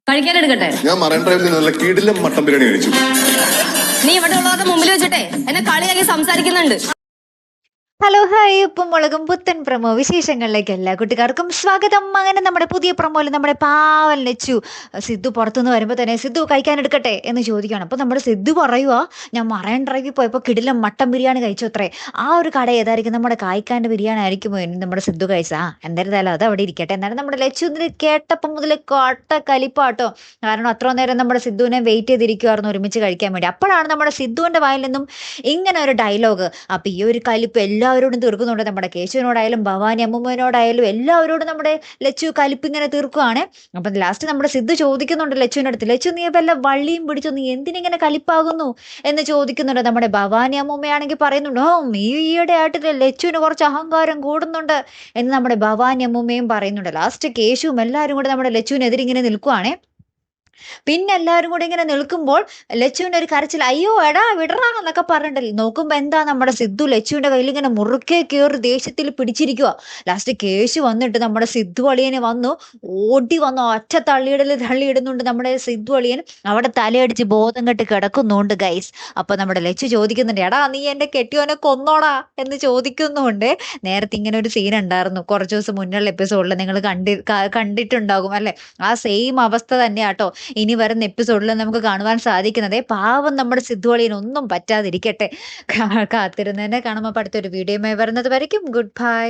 കഴിക്കാൻ എടുക്കട്ടെ? ഞാൻ മറൈൻ ഡ്രൈവിൽ നിന്ന് നല്ല കിടിലം മട്ടൻ ബിരിയാണി കഴിച്ചു. നീ ഇവിടെ ഉള്ളവരുടെ മുമ്പിൽ വെച്ചിട്ടെ എന്നെ കളിയാക്കി സംസാരിക്കുന്നുണ്ട്. ഹലോ ഹായ്, ഉപ്പും മുളകും പുത്തൻ പ്രമോ വിശേഷങ്ങളിലേക്ക് എല്ലാ കുട്ടികാർക്കും സ്വാഗതം. അങ്ങനെ നമ്മുടെ പുതിയ പ്രമോയിൽ നമ്മുടെ പാവൽ ലച്ചു സിദ്ധു പുറത്തുനിന്ന് വരുമ്പോൾ തന്നെ സിദ്ധു കഴിക്കാൻ എടുക്കട്ടെ എന്ന് ചോദിക്കുകയാണ്. അപ്പോൾ നമ്മുടെ സിദ്ധു പറയുക, ഞാൻ മറൈൻ ഡ്രൈവിൽ പോയപ്പോൾ കിടിലം മട്ടൻ ബിരിയാണി കഴിച്ചു അത്രേ. ആ ഒരു കട ഏതായിരിക്കും? നമ്മുടെ കായ്ക്കാൻ്റെ ബിരിയാണി ആയിരിക്കുമോ ഇനി നമ്മുടെ സിദ്ധു കഴിച്ചാ? എന്തായിരുന്നാലും അത് അവിടെ ഇരിക്കട്ടെ. എന്നാലും നമ്മുടെ ലച്ചു ഇതിന് കേട്ടപ്പം മുതൽ കൊട്ട കലിപ്പാട്ടോ. കാരണം അത്ര നേരം നമ്മുടെ സിദ്ധുവിനെ വെയിറ്റ് ചെയ്തിരിക്കുമായിരുന്നു ഒരുമിച്ച് കഴിക്കാൻ വേണ്ടി. അപ്പോഴാണ് നമ്മുടെ സിദ്ധുവിൻ്റെ വായിൽ നിന്നും ഇങ്ങനെ ഒരു ഡയലോഗ്. അപ്പം ഈ ഒരു കലിപ്പ് എല്ലാവരോടും തീർക്കുന്നുണ്ട്. നമ്മുടെ കേശുവിനോടായാലും ഭവാനി അമ്മൂമ്മനോടായാലും എല്ലാവരോടും നമ്മുടെ ലച്ചു കലിപ്പ് ഇങ്ങനെ തീർക്കുകയാണ്. അപ്പം ലാസ്റ്റ് നമ്മുടെ സിദ്ധു ചോദിക്കുന്നുണ്ട് ലച്ചുവിൻ്റെ അടുത്ത്, ലച്ചു നീ വല്ല വള്ളിയും പിടിച്ചു, നീ എന്തിനിങ്ങനെ കലിപ്പാകുന്നു എന്ന് ചോദിക്കുന്നുണ്ട്. നമ്മുടെ ഭവാനി അമ്മൂമ്മയാണെങ്കിൽ പറയുന്നുണ്ട്, ഈയിടെ ആയിട്ട് ലച്ചുവിന് കുറച്ച് അഹങ്കാരം കൂടുന്നുണ്ട് എന്ന് നമ്മുടെ ഭവാനി അമ്മൂമ്മയും പറയുന്നുണ്ട്. ലാസ്റ്റ് കേശുവും എല്ലാവരും കൂടെ നമ്മുടെ ലച്ചുവിനെതിരെ ഇങ്ങനെ നിൽക്കുവാണേ. പിന്നെ എല്ലാവരും കൂടി ഇങ്ങനെ നിൽക്കുമ്പോൾ ലച്ചുവിൻ്റെ ഒരു കരച്ചിൽ, അയ്യോ എടാ വിടറാ എന്നൊക്കെ പറഞ്ഞിട്ടില്ല. നോക്കുമ്പോൾ എന്താ നമ്മുടെ സിദ്ധു ലച്ചുവിൻ്റെ കയ്യിൽ ഇങ്ങനെ മുറുക്കെ കയറി ദേഷ്യത്തിൽ പിടിച്ചിരിക്കുക. ലാസ്റ്റ് കേശു വന്നിട്ട് നമ്മുടെ സിദ്ധു അളിയനെ ഓടി വന്നു ഒറ്റ തള്ളിയിടുന്നുണ്ട് നമ്മുടെ സിദ്ധു അളിയൻ. അവിടെ തലയടിച്ച് ബോധം കെട്ട് കിടക്കുന്നുണ്ട് ഗൈസ്. അപ്പൊ നമ്മുടെ ലച്ചു ചോദിക്കുന്നുണ്ട്, എടാ നീ എൻ്റെ കെട്ടിയോനെ കൊന്നോടാ എന്ന് ചോദിക്കുന്നുണ്ട്. നേരത്തെ ഇങ്ങനെ ഒരു സീൻ ഉണ്ടായിരുന്നു കുറച്ച് ദിവസം മുന്നുള്ള എപ്പിസോഡിൽ, നിങ്ങൾ കണ്ടിട്ടുണ്ടാകും അല്ലെ? ആ സെയിം അവസ്ഥ തന്നെയാട്ടോ ഇനി വരുന്ന എപ്പിസോഡിൽ നമുക്ക് കാണുവാൻ സാധിക്കുന്നത്. പാവം നമ്മുടെ സിദ്ധുവളിയൻ ഒന്നും പറ്റാതിരിക്കട്ടെ. കാത്തിരുന്നതിനെ കാണുമ്പോൾ അടുത്തൊരു വീഡിയോയുമായി വരുന്നത് വരയ്ക്കും ഗുഡ് ബൈ.